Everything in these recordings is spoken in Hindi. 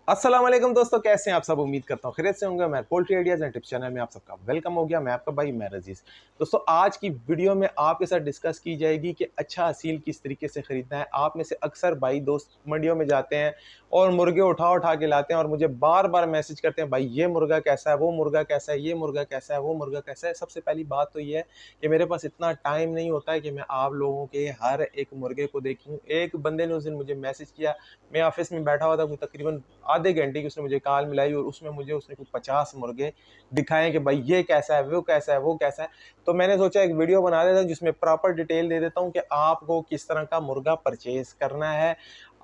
अस्सलाम वालेकुम दोस्तों, कैसे हैं आप सब। उम्मीद करता हूँ खैरियत से होंगे। मैं poultry ideas and tips channel में आप सबका वेलकम हो गया। मैं आपका भाई मैं रजीज। दोस्तों, आज की वीडियो में आपके साथ डिस्कस की जाएगी कि अच्छा असील किस तरीके से खरीदना है। आप में से अक्सर भाई दोस्त मंडियों में जाते हैं और मुर्गे उठा उठा के लाते हैं और मुझे बार बार मैसेज करते हैं, भाई ये मुर्गा कैसा है, वो मुर्गा कैसा है, ये मुर्गा कैसा है, वो मुर्गा कैसा है। सबसे पहली बात तो ये है कि मेरे पास इतना टाइम नहीं होता है कि मैं आप लोगों के हर एक मुर्गे को देखूं। एक बंदे ने उस दिन मुझे मैसेज किया, मैं ऑफिस में बैठा हुआ था, कोई तकरीबन आधे घंटे की उसने मुझे कॉल मिलाई और उसमें मुझे उसने कुछ 50 मुर्गे दिखाए कि भाई ये कैसा है, वो कैसा है, वो कैसा है। तो मैंने सोचा एक वीडियो बना देता हूँ जिसमें प्रॉपर डिटेल दे देता हूँ कि आपको किस तरह का मुर्गा परचेज करना है,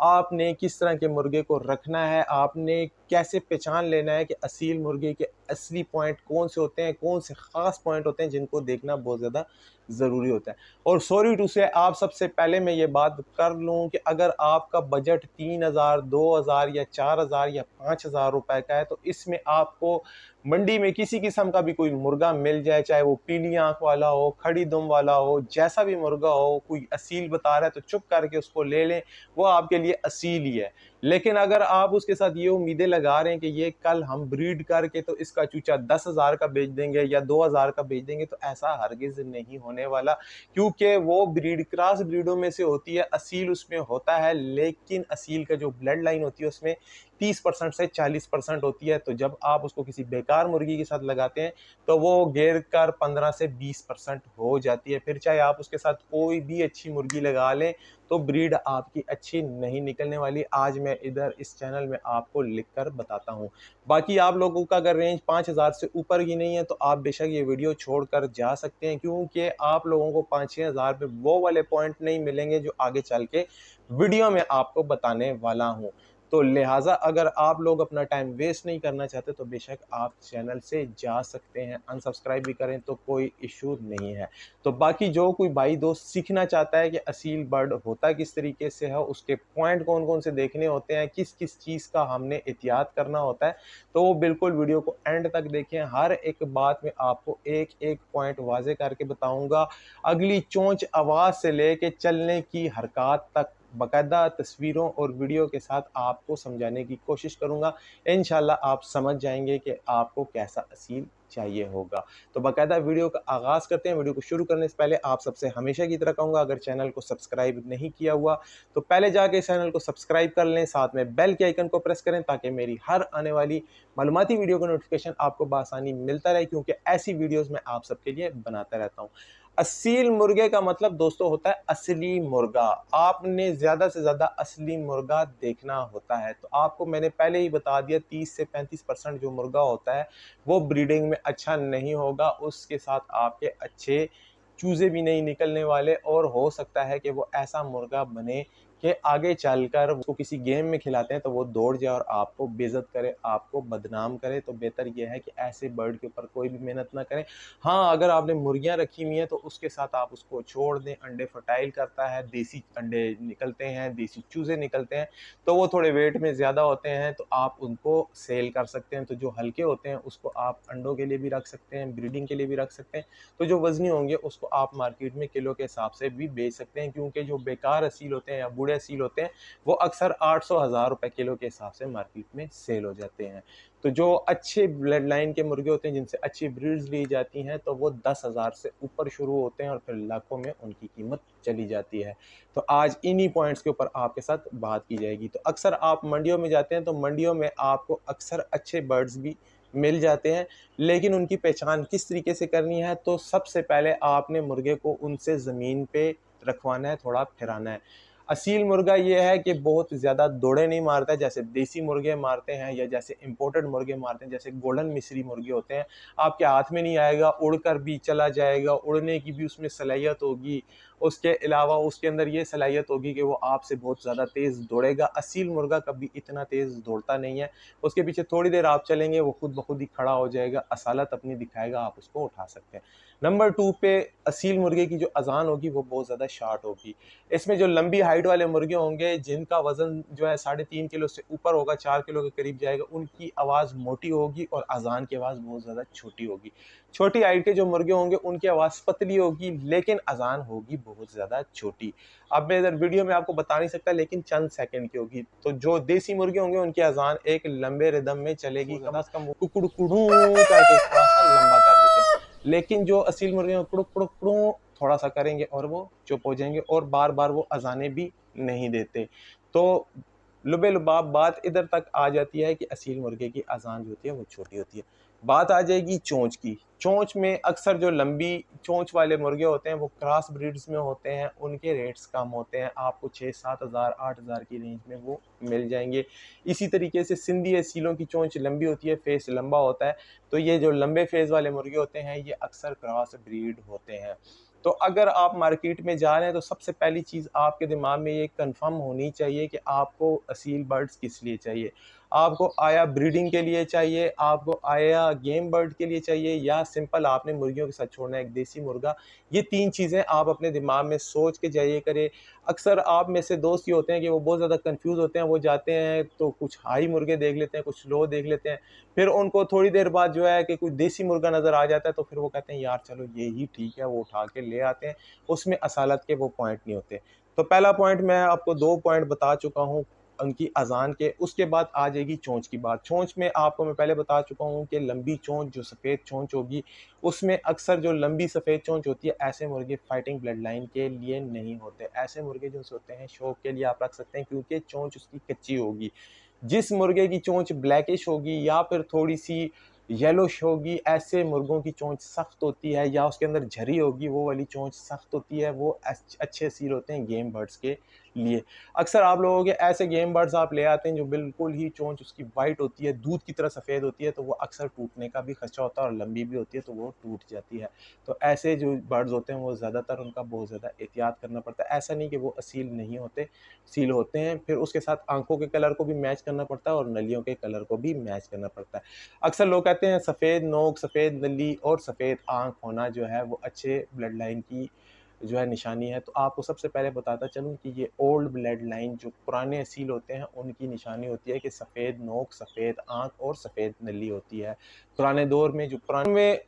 आपने किस तरह के मुर्गे को रखना है, आपने कैसे पहचान लेना है कि असील मुर्गे के असली पॉइंट कौन से होते हैं, कौन से खास पॉइंट होते हैं जिनको देखना बहुत ज़्यादा ज़रूरी होता है। और सॉरी टू से आप सबसे पहले मैं ये बात कर लूँ कि अगर आपका बजट 3,000, 2,000 या 4,000 या 5,000 रुपए का है तो इसमें आपको मंडी में किसी किस्म का भी कोई मुर्गा मिल जाए, चाहे वो पीली आंख वाला हो, खड़ी दुम वाला हो, जैसा भी मुर्गा हो, कोई असील बता रहा है तो चुप करके उसको ले लें, वो आपके लिए असील ही है। लेकिन अगर आप उसके साथ ये उम्मीदें लगा रहे हैं कि ये कल हम ब्रीड करके तो इसका चूचा 10,000 का बेच देंगे या 2,000 का बेच देंगे, तो ऐसा हरगिज नहीं होने वाला। क्योंकि वो ब्रीड क्रॉस ब्रीडों में से होती है, असील उसमें होता है, लेकिन असील का जो ब्लड लाइन होती है उसमें 30% से 40% होती है। तो जब आप उसको किसी बेकार मुर्गी के साथ लगाते हैं तो वो गिर कर 15 से 20% हो जाती है। फिर चाहे आप उसके साथ कोई भी अच्छी मुर्गी लगा लें तो ब्रीड आपकी अच्छी नहीं निकलने वाली। आज मैं इधर इस चैनल में आपको लिखकर बताता हूँ। बाकी आप लोगों का अगर रेंज 5,000 से ऊपर की नहीं है तो आप बेशक ये वीडियो छोड़कर जा सकते हैं, क्योंकि आप लोगों को 5-6 हज़ार पे वो वाले पॉइंट नहीं मिलेंगे जो आगे चल के वीडियो में आपको बताने वाला हूँ। तो लिहाजा अगर आप लोग अपना टाइम वेस्ट नहीं करना चाहते तो बेशक आप चैनल से जा सकते हैं, अनसब्सक्राइब भी करें तो कोई इशू नहीं है। तो बाकी जो कोई भाई दोस्त सीखना चाहता है कि असील बर्ड होता किस तरीके से है, उसके पॉइंट कौन कौन से देखने होते हैं, किस किस चीज़ का हमने एहतियात करना होता है, तो वो बिल्कुल वीडियो को एंड तक देखें। हर एक बात में आपको एक एक पॉइंट वाजे करके बताऊंगा। अगली चोंच आवाज़ से लेके चलने की हरकत तक बाकायदा तस्वीरों और वीडियो के साथ आपको समझाने की कोशिश करूंगा। इंशाल्लाह आप समझ जाएंगे कि आपको कैसा असील चाहिए होगा। तो बाकायदा वीडियो का आगाज़ करते हैं। वीडियो को शुरू करने से पहले आप सबसे हमेशा की तरह कहूँगा, अगर चैनल को सब्सक्राइब नहीं किया हुआ तो पहले जाके चैनल को सब्सक्राइब कर लें, साथ में बेल के आइकन को प्रेस करें ताकि मेरी हर आने वाली मालूमाती वीडियो का नोटिफिकेशन आपको बआसानी मिलता रहे, क्योंकि ऐसी वीडियोज़ मैं आप सबके लिए बनाता रहता हूँ। असील मुर्गे का मतलब दोस्तों होता है असली मुर्गा। आपने ज्यादा से ज्यादा असली मुर्गा देखना होता है। तो आपको मैंने पहले ही बता दिया, 30 से 35% जो मुर्गा होता है वो ब्रीडिंग में अच्छा नहीं होगा, उसके साथ आपके अच्छे चूजे भी नहीं निकलने वाले और हो सकता है कि वो ऐसा मुर्गा बने कि आगे चलकर उसको किसी गेम में खिलाते हैं तो वो दौड़ जाए और आपको बेइज्जत करे, आपको बदनाम करे। तो बेहतर यह है कि ऐसे बर्ड के ऊपर कोई भी मेहनत ना करें। हाँ, अगर आपने मुर्गियां रखी हुई हैं तो उसके साथ आप उसको छोड़ दें, अंडे फर्टाइल करता है, देसी अंडे निकलते हैं, देसी चूजे निकलते हैं, तो वो थोड़े वेट में ज़्यादा होते हैं तो आप उनको सेल कर सकते हैं। तो जो हल्के होते हैं उसको आप अंडों के लिए भी रख सकते हैं, ब्रीडिंग के लिए भी रख सकते हैं। तो जो वजनी होंगे उसको आप मार्केट में किलो के हिसाब से भी बेच सकते हैं, क्योंकि जो बेकार असील होते हैं या बूढ़े असील होते हैं वो अक्सर 800-1,000 रुपए किलो के हिसाब से मार्केट में सेल हो जाते हैं। तो जो अच्छे ब्लड लाइन के मुर्गे होते हैं जिनसे अच्छी ब्रीड्स ली जाती हैं तो वो 10,000 से ऊपर शुरू होते हैं और फिर लाखों में उनकी कीमत चली जाती है। तो आज इन्हीं पॉइंट्स के ऊपर आपके साथ बात की जाएगी। तो अक्सर आप मंडियों में जाते हैं तो मंडियों में आपको अक्सर अच्छे बर्ड्स भी मिल जाते हैं, लेकिन उनकी पहचान किस तरीके से करनी है, तो सबसे पहले आपने मुर्गे को उनसे ज़मीन पे रखवाना है, थोड़ा फिराना है। असील मुर्गा ये है कि बहुत ज़्यादा दौड़े नहीं मारता है जैसे देसी मुर्गे मारते हैं या जैसे इंपोर्टेड मुर्गे मारते हैं, जैसे गोल्डन मिस्री मुर्गे होते हैं। आपके हाथ में नहीं आएगा, उड़कर भी चला जाएगा, उड़ने की भी उसमें सलाहियत होगी। उसके अलावा उसके अंदर ये सलाहियत होगी कि वो आपसे बहुत ज़्यादा तेज़ दौड़ेगा। असील मुर्गा कभी इतना तेज़ दौड़ता नहीं है, उसके पीछे थोड़ी देर आप चलेंगे वो खुद ब खुद ही खड़ा हो जाएगा, असालत अपनी दिखाएगा, आप उसको उठा सकते हैं। नंबर 2 पे असील मुर्गे की जो अज़ान होगी वो बहुत ज़्यादा शार्ट होगी। इसमें जो लंबी हाइट वाले मुर्गे होंगे जिनका वजन जो है 3.5 किलो से ऊपर होगा, 4 किलो के करीब जाएगा, उनकी आवाज़ मोटी होगी और अज़ान की आवाज़ बहुत ज़्यादा छोटी होगी। छोटी हाइट के जो मुर्गे होंगे उनकी आवाज़ पतली होगी लेकिन अज़ान होगी बहुत ज़्यादा छोटी। अब मैं इधर वीडियो में आपको बता नहीं सकता, लेकिन चंद सेकंड की होगी। तो जो देसी मुर्गे होंगे उनकी अजान एक लंबे रिदम में चलेगी, कम से कम कुकड़ू करके थोड़ा सा लंबा कर देते हैं। लेकिन जो असील मुर्गे कुड़ुक कुड़ुक कुड़ुक थोड़ा सा करेंगे और वो चुप हो जाएंगे, और बार बार वो अजाने भी नहीं देते। तो लुबे लुबाब बात इधर तक आ जाती है कि असील मुर्गे की अजान जो होती है वो छोटी होती है। बात आ जाएगी चोंच की। चोंच में अक्सर जो लंबी चोंच वाले मुर्गे होते हैं वो क्रॉस ब्रीड्स में होते हैं, उनके रेट्स कम होते हैं, आपको 6-7 हज़ार 8 हज़ार की रेंज में वो मिल जाएंगे। इसी तरीके से सिंधी असीलों की चोंच लंबी होती है, फेस लंबा होता है। तो ये जो लंबे फेस वाले मुर्गे होते हैं ये अक्सर क्रॉस ब्रीड होते हैं। तो अगर आप मार्केट में जा रहे हैं तो सबसे पहली चीज़ आपके दिमाग में ये कंफर्म होनी चाहिए कि आपको असील बर्ड्स किस लिए चाहिए। आपको आया ब्रीडिंग के लिए चाहिए, आपको आया गेम बर्ड के लिए चाहिए, या सिंपल आपने मुर्गियों के साथ छोड़ना है एक देसी मुर्गा। ये 3 चीज़ें आप अपने दिमाग में सोच के जाइए करें। अक्सर आप में से दोस्त ये होते हैं कि वो बहुत ज़्यादा कन्फ्यूज़ होते हैं, वो जाते हैं तो कुछ हाई मुर्गे देख लेते हैं, कुछ लो देख लेते हैं। फिर उनको थोड़ी देर बाद जो है कि कोई देसी मुर्गा नज़र आ जाता है तो फिर वो कहते हैं यार चलो ये ही ठीक है, वो उठा के ले आते हैं। उसमें असालत के वो पॉइंट नहीं होते। तो पहला पॉइंट मैं आपको 2 पॉइंट बता चुका हूँ उनकी अज़ान के। उसके बाद आ जाएगी चोंच की बात। चोंच में आपको मैं पहले बता चुका हूँ कि लंबी चोंच जो सफ़ेद चोंच होगी, उसमें अक्सर जो लंबी सफ़ेद चोंच होती है ऐसे मुर्गे फाइटिंग ब्लड लाइन के लिए नहीं होते। ऐसे मुर्गे जो होते हैं शौक के लिए आप रख सकते हैं, क्योंकि चोंच उसकी कच्ची होगी। जिस मुर्गे की चोंच ब्लैकिश होगी या फिर थोड़ी सी येलोश होगी, ऐसे मुर्गों की चोंच सख्त होती है, या उसके अंदर झरी होगी वो वाली चोंच सख्त होती है, वो अच्छे सील होते हैं गेम बर्ड्स के लिए। अक्सर आप लोगों के ऐसे गेम बर्ड्स आप ले आते हैं जो बिल्कुल ही चोंच उसकी वाइट होती है, दूध की तरह सफ़ेद होती है, तो वो अक्सर टूटने का भी खदशा होता है, और लंबी भी होती है तो वो टूट जाती है। तो ऐसे जो बर्ड्स होते हैं वो ज़्यादातर उनका बहुत ज़्यादा एहतियात करना पड़ता है। ऐसा नहीं कि वो असील नहीं होते, सील होते हैं। फिर उसके साथ आंखों के कलर को भी मैच करना पड़ता है और नलियों के कलर को भी मैच करना पड़ता है। अक्सर लोग कहते हैं सफ़ेद नोक, सफ़ेद नली और सफ़ेद आँख होना जो है वो अच्छे ब्लड लाइन की जो है निशानी है। तो आपको सबसे पहले बताता चलूँ कि ये ओल्ड ब्लड लाइन जो पुराने असील होते हैं उनकी निशानी होती है कि सफ़ेद नोक, सफ़ेद आँख और सफ़ेद नली होती है। पुराने दौर में जो पुराने में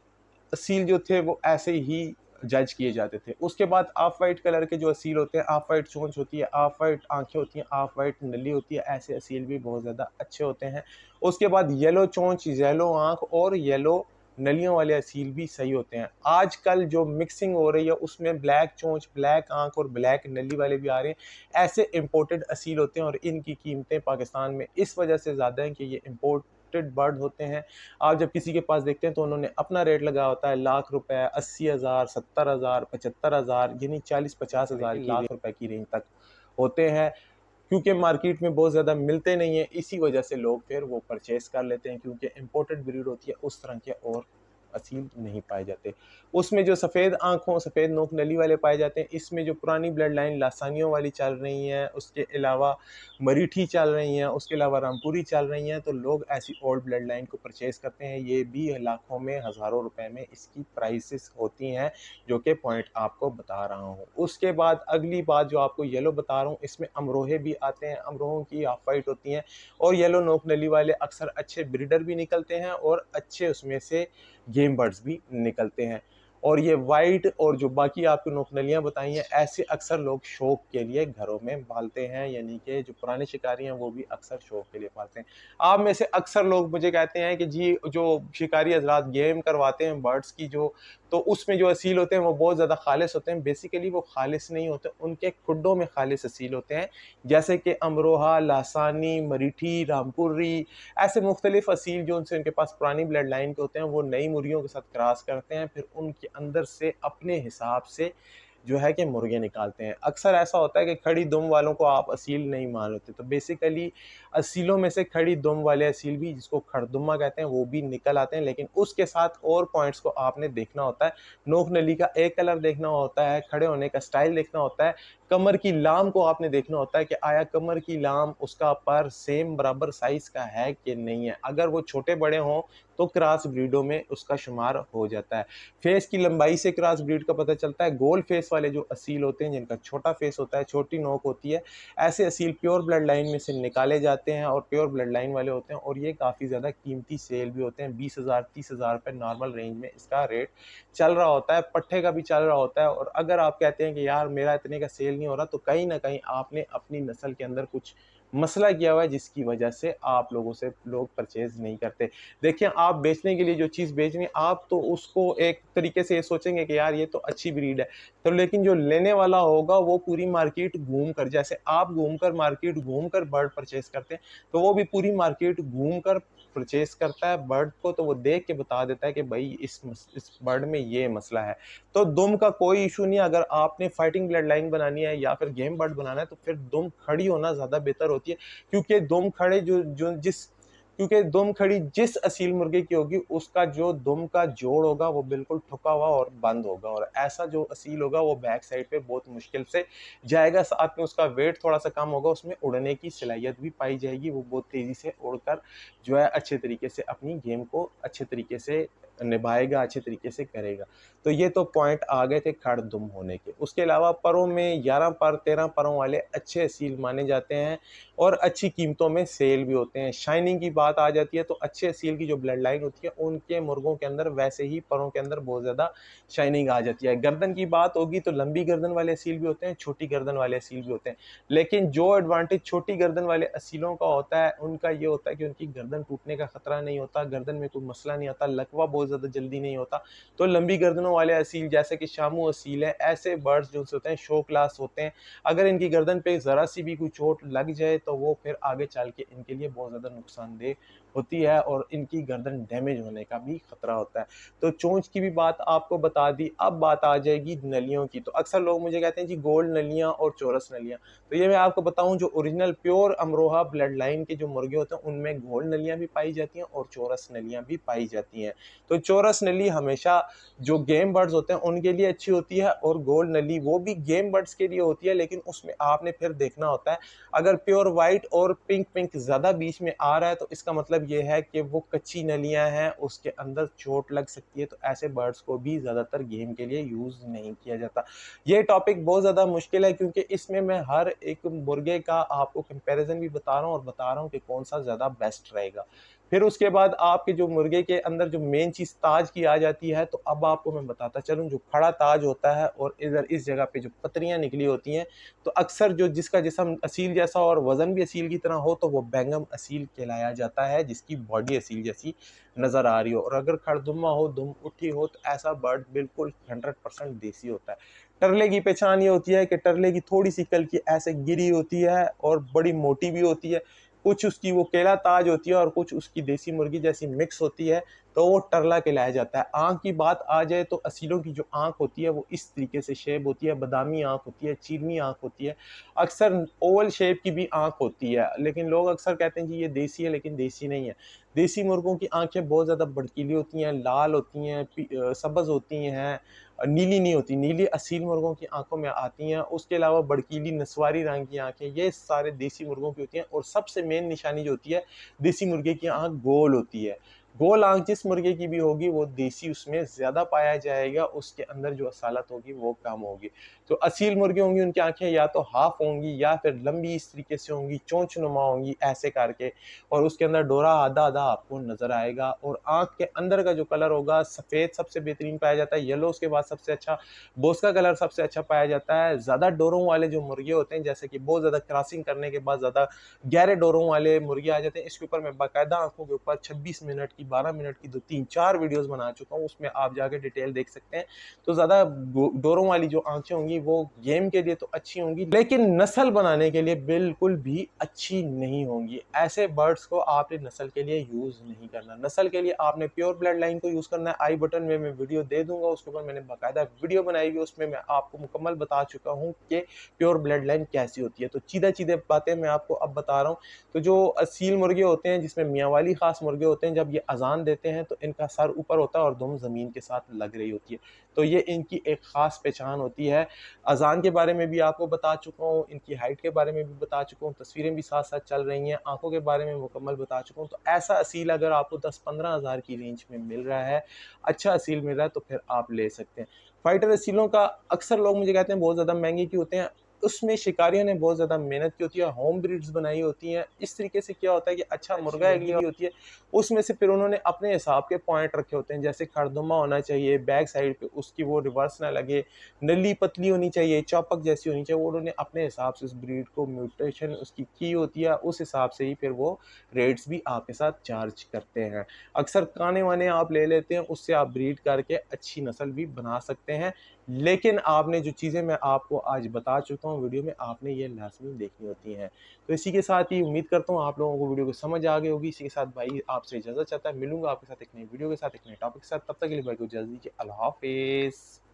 असील जो थे वो ऐसे ही जज किए जाते थे। उसके बाद ऑफ वाइट कलर के जो असील होते हैं, ऑफ वाइट चोंच होती है, ऑफ वाइट आँखें होती हैं, ऑफ वाइट नली होती है, ऐसे असील भी बहुत ज़्यादा अच्छे होते हैं। उसके बाद येलो चोंच, येलो आँख और येलो नलियों वाले असील भी सही होते हैं। आजकल जो मिक्सिंग हो रही है उसमें ब्लैक चोंच, ब्लैक आँख और ब्लैक नली वाले भी आ रहे हैं। ऐसे इम्पोर्टेड असील होते हैं और इनकी कीमतें पाकिस्तान में इस वजह से ज़्यादा हैं कि ये इम्पोर्टेड बर्ड होते हैं। आप जब किसी के पास देखते हैं तो उन्होंने अपना रेट लगाया होता है लाख रुपए, 80,000, 70,000, 75,000, यानी 40-50 हज़ार लाख रुपए की रेंज तक होते हैं। क्योंकि मार्केट में बहुत ज़्यादा मिलते नहीं है, इसी वजह से लोग फिर वो परचेज़ कर लेते हैं, क्योंकि इम्पोर्टेड ब्रीड होती है, उस तरह के और असील नहीं पाए जाते। उसमें जो सफ़ेद आँखों, सफ़ेद नोक नली वाले पाए जाते हैं, इसमें जो पुरानी ब्लड लाइन लासानियों वाली चल रही हैं, उसके अलावा मरीठी चल रही हैं, उसके अलावा रामपुरी चल रही हैं, तो लोग ऐसी ओल्ड ब्लड लाइन को परचेज़ करते हैं। ये भी लाखों में, हज़ारों रुपए में इसकी प्राइसेस होती हैं, जो कि पॉइंट आपको बता रहा हूँ। उसके बाद अगली बात जो आपको येलो बता रहा हूँ, इसमें अमरोहे भी आते हैं। अमरोहों की ऑफ वाइट होती हैं और येलो नोक नली वाले अक्सर अच्छे ब्रीडर भी निकलते हैं और अच्छे उसमें से गेम बर्ड्स भी निकलते हैं। और ये वाइट और जो बाकी आपको नोकनलियाँ बताई हैं, ऐसे अक्सर लोग शौक के लिए घरों में पालते हैं, यानी कि जो पुराने शिकारी हैं वो भी अक्सर शौक के लिए पालते हैं। आप में से अक्सर लोग मुझे कहते हैं कि जी जो शिकारी हजरात गेम करवाते हैं बर्ड्स की, जो तो उसमें जो असील होते हैं वो बहुत ज़्यादा खालिस होते हैं। बेसिकली वो खालिस नहीं होते, उनके खुड्डों में खालिस असील होते हैं, जैसे कि अमरोहा, लासानी, मरीठी, रामपुरी, ऐसे मुख्तलिफ असील जो उनसे उनके पास पुरानी ब्लड लाइन के होते हैं, वो नई मुर्गियों के साथ क्रॉस करते हैं, फिर उनके अंदर से अपने हिसाब से जो है कि मुर्गे निकालते हैं। अक्सर ऐसा होता है कि खड़ी दुम वालों को आप असील नहीं मान लेते, तो बेसिकली असीलों में से खड़ी दुम वाले असील भी, जिसको खड़दुमा कहते हैं, वो भी निकल आते हैं। लेकिन उसके साथ और पॉइंट्स को आपने देखना होता है। नोक नली का एक कलर देखना होता है, खड़े होने का स्टाइल देखना होता है, कमर की लाम को आपने देखना होता है कि आया कमर की लाम उसका पर सेम बराबर साइज का है कि नहीं है। अगर वो छोटे बड़े हों तो क्रॉस ब्रीडों में उसका शुमार हो जाता है। फेस की लंबाई से क्रॉस ब्रीड का पता चलता है। गोल फेस वाले जो असील होते हैं, जिनका छोटा फेस होता है, छोटी नोक होती है, ऐसे असील प्योर ब्लड लाइन में से निकाले जाते हैं और प्योर ब्लड लाइन वाले होते हैं, और ये काफ़ी ज़्यादा कीमती सेल भी होते हैं। 20,000 30,000 रुपये नॉर्मल रेंज में इसका रेट चल रहा होता है, पट्ठे का भी चल रहा होता है। और अगर आप कहते हैं कि यार मेरा इतने का सेल नहीं हो रहा, तो कहीं ना कहीं आपने अपनी नस्ल के अंदर कुछ मसला किया हुआ है, जिसकी वजह से आप लोगों से लोग परचेज नहीं करते। देखिए, आप बेचने के लिए जो चीज़ बेच रहे हैं, आप तो उसको एक तरीके से ये सोचेंगे कि यार ये तो अच्छी ब्रीड है, तो लेकिन जो लेने वाला होगा वो पूरी मार्केट घूम कर, जैसे आप घूम कर मार्केट घूम कर बर्ड परचेज करते हैं, तो वो भी पूरी मार्केट घूम कर परचेज करता है बर्ड को, तो वो देख के बता देता है कि भाई इस बर्ड में ये मसला है। तो दुम का कोई इशू नहीं है। अगर आपने फाइटिंग ब्लड लाइन बनानी है या फिर गेम बर्ड बनाना है, तो फिर दुम खड़ी होना ज़्यादा बेहतर होती है, क्योंकि दुम खड़े जो जो जिस क्योंकि दुम खड़ी जिस असील मुर्गे की होगी, उसका जो दुम का जोड़ होगा वो बिल्कुल ठुका हुआ और बंद होगा, और ऐसा जो असील होगा वो बैक साइड पे बहुत मुश्किल से जाएगा। साथ में उसका वेट थोड़ा सा कम होगा, उसमें उड़ने की सलाहियत भी पाई जाएगी, वो बहुत तेज़ी से उड़कर जो है अच्छे तरीके से अपनी गेम को अच्छे तरीके से निभाएगा, अच्छे तरीके से करेगा। तो ये तो पॉइंट आ गए थे खड़ दुम होने के। उसके अलावा परों में 11 पर 13 परों वाले अच्छे असील माने जाते हैं और अच्छी कीमतों में सेल भी होते हैं। शाइनिंग की बात आ जाती है, तो अच्छे असील की जो ब्लड लाइन होती है, उनके मुर्गों के अंदर वैसे ही परों के अंदर बहुत ज़्यादा शाइनिंग आ जाती है। गर्दन की बात होगी तो लंबी गर्दन वाले असील भी होते हैं, छोटी गर्दन वाले असील भी होते हैं। लेकिन जो एडवांटेज छोटी गर्दन वाले असीलों का होता है, उनका ये होता है कि उनकी गर्दन टूटने का खतरा नहीं होता, गर्दन में कोई मसला नहीं आता, लकवा बहुत ज़्यादा जल्दी नहीं होता। तो लंबी गर्दनों वाले असील जैसे कि शामू असील है, ऐसे बर्ड्स जो होते हैं शो क्लास होते हैं। अगर इनकी गर्दन पे ज़रा सी भी कोई चोट लग जाए, तो वो फिर आगे चल के इनके लिए बहुत ज़्यादा नुकसानदेह होती है और इनकी गर्दन डैमेज होने का भी खतरा होता है। तो चोंच की भी बात आपको बता दी। अब बात आ जाएगी नलियों की। तो अक्सर लोग मुझे कहते हैं जी गोल्ड नलियाँ और चौरस नलियाँ। तो ये मैं आपको बताऊँ, जो original pure Amroha blood line के जो मुर्गे होते हैं, उनमें गोल्ड नलियाँ भी पाई जाती हैं और चौरस नलियाँ भी पाई जाती हैं। तो चौरस नली हमेशा जो गेम बर्ड्स होते हैं उनके लिए अच्छी होती है, और गोल्ड नली वो भी गेम बर्ड्स के लिए होती है, लेकिन उसमें आपने फिर देखना होता है, अगर प्योर वाइट और पिंक पिंक ज़्यादा बीच में आ रहा है, तो इसका मतलब ये है कि वो कच्ची नलियाँ हैं, उसके अंदर चोट लग सकती है। तो ऐसे बर्ड्स को भी ज़्यादातर गेम के लिए यूज़ नहीं किया जाता। ये टॉपिक बहुत ज़्यादा मुश्किल है, क्योंकि इसमें मैं हर एक मुर्गे का आपको कंपैरिजन भी बता रहा हूँ और बता रहा हूँ कि कौन सा ज़्यादा बेस्ट रहेगा। फिर उसके बाद आपके जो मुर्गे के अंदर जो मेन चीज़ ताज की आ जाती है, तो अब आपको मैं बताता चलूँ, जो खड़ा ताज होता है और इधर इस जगह पे जो पतरियाँ निकली होती हैं, तो अक्सर जो जिसका जिस्म असील जैसा और वज़न भी असील की तरह हो, तो वो बैंगम असील कहलाया जाता है, जिसकी बॉडी असील जैसी नज़र आ रही हो। और अगर खड़दुम्मा हो, दुम उठी हो, तो ऐसा बर्ड बिल्कुल 100% देसी होता है। टर्ले की पहचान ये होती है कि टर्ले की थोड़ी-सी कलकी ऐसे गिरी होती है और बड़ी मोटी भी होती है। कुछ उसकी वो केला ताज होती है और कुछ उसकी देसी मुर्गी जैसी मिक्स होती है, तो वो टरला कहलाया जाता है। आँख की बात आ जाए, तो असीलों की जो आँख होती है वो इस तरीके से शेप होती है, बादामी आँख होती है, चीरमी आँख होती है। अक्सर ओवल शेप की भी आँख होती है, लेकिन लोग अक्सर कहते हैं जी ये देसी है, लेकिन देसी नहीं है। देसी मुर्गों की आँखें बहुत ज़्यादा भड़कीली होती हैं, लाल होती हैं, सब्ज़ होती हैं, नीली नहीं होती। नीली असील मुर्गों की आँखों में आती हैं। उसके अलावा भड़कीली नसवारी रंग की आँखें, ये सारे देसी मुर्गों की होती हैं। और सबसे मेन निशानी जो होती है, देसी मुर्गे की आँख गोल होती है। गोल आँख जिस मुर्गे की भी होगी, वो देसी उसमें ज़्यादा पाया जाएगा, उसके अंदर जो असालत होगी वो कम होगी। तो असील मुर्गे होंगी, उनकी आँखें या तो हाफ होंगी या फिर लंबी इस तरीके से होंगी, चोंच-नुमा होंगी ऐसे करके, और उसके अंदर डोरा आधा-आधा आपको नज़र आएगा। और आँख के अंदर का जो कलर होगा, सफ़ेद सबसे बेहतरीन पाया जाता है, येलो उसके बाद सबसे अच्छा, बोस्का कलर सबसे अच्छा पाया जाता है। ज़्यादा डोरों वाले जो मुर्गे होते हैं, जैसे कि बहुत ज़्यादा क्रॉसिंग करने के बाद ज़्यादा गहरे डोरों वाले मुर्गे आ जाते हैं, इसके ऊपर मैं बाकायदा आँखों के ऊपर 26 मिनट की, 12 मिनट की 2 3-4 वीडियोज़ बना चुका हूँ, उसमें आप जाके डिटेल देख सकते हैं। तो ज़्यादा डोरों वाली जो आँखें होंगी वो गेम के लिए तो अच्छी होंगी, लेकिन नस्ल बनाने के लिए बिल्कुल भी अच्छी नहीं होंगी। ऐसे बर्ड्स को आपने नस्ल के लिए यूज़ नहीं करना। नस्ल के लिए आपने प्योर ब्लड लाइन को यूज़ करना है। आई बटन में मैं वीडियो दे दूँगा, उसके ऊपर मैंने बाकायदा वीडियो बनाई हुई है, उसमें मैं आपको मुकम्मल बता चुका हूँ कि प्योर ब्लड लाइन कैसी होती है। तो सीधे-सीधे बातें मैं आपको अब बता रहा हूँ। तो जो असील मुर्गे होते हैं, जिसमें मियाँ वाली ख़ास मुर्गे होते हैं, जब ये अज़ान देते हैं, तो इनका सर ऊपर होता है और दुम ज़मीन के साथ लग रही होती है। तो ये इनकी एक ख़ास पहचान होती है। अज़ान के बारे में भी आपको बता चुका हूँ, इनकी हाइट के बारे में भी बता चुका हूँ, तस्वीरें भी साथ-साथ चल रही हैं, आँखों के बारे में मुकम्मल बता चुका हूँ। तो ऐसा असील अगर आपको 10-15 हज़ार की रेंज में मिल रहा है, अच्छा असील मिल रहा है, तो फिर आप ले सकते हैं। फाइटर असीलों का अक्सर लोग मुझे कहते हैं बहुत ज़्यादा महंगे क्यों होते हैं, उसमें शिकारियों ने बहुत ज़्यादा मेहनत की होती है, होम ब्रीड्स बनाई होती हैं। इस तरीके से क्या होता है कि अच्छा मुर्गा एक जो होती है, उसमें से फिर उन्होंने अपने हिसाब के पॉइंट रखे होते हैं, जैसे खरदुमा होना चाहिए, बैक साइड पे उसकी वो रिवर्स ना लगे, नली पतली होनी चाहिए, चौपक जैसी होनी चाहिए। वो उन्होंने अपने हिसाब से उस ब्रीड को म्यूटेशन उसकी की होती है, उस हिसाब से ही फिर वो रेट्स भी आपके साथ चार्ज करते हैं। अक्सर काने-वाने आप ले लेते हैं, उससे आप ब्रीड करके अच्छी नस्ल भी बना सकते हैं। लेकिन आपने जो चीज़ें मैं आपको आज बता चुका हूँ वीडियो में, आपने ये लाज़मी देखनी होती हैं। तो इसी के साथ ही उम्मीद करता हूँ आप लोगों को वीडियो को समझ आ गई होगी। इसी के साथ भाई आपसे इजाज़त चाहता है, मिलूँगा आपके साथ एक नई वीडियो के साथ, एक नए टॉपिक के साथ। तब तक के लिए भाई को इजाज़त दीजिए। अल्लाह हाफ़िज़।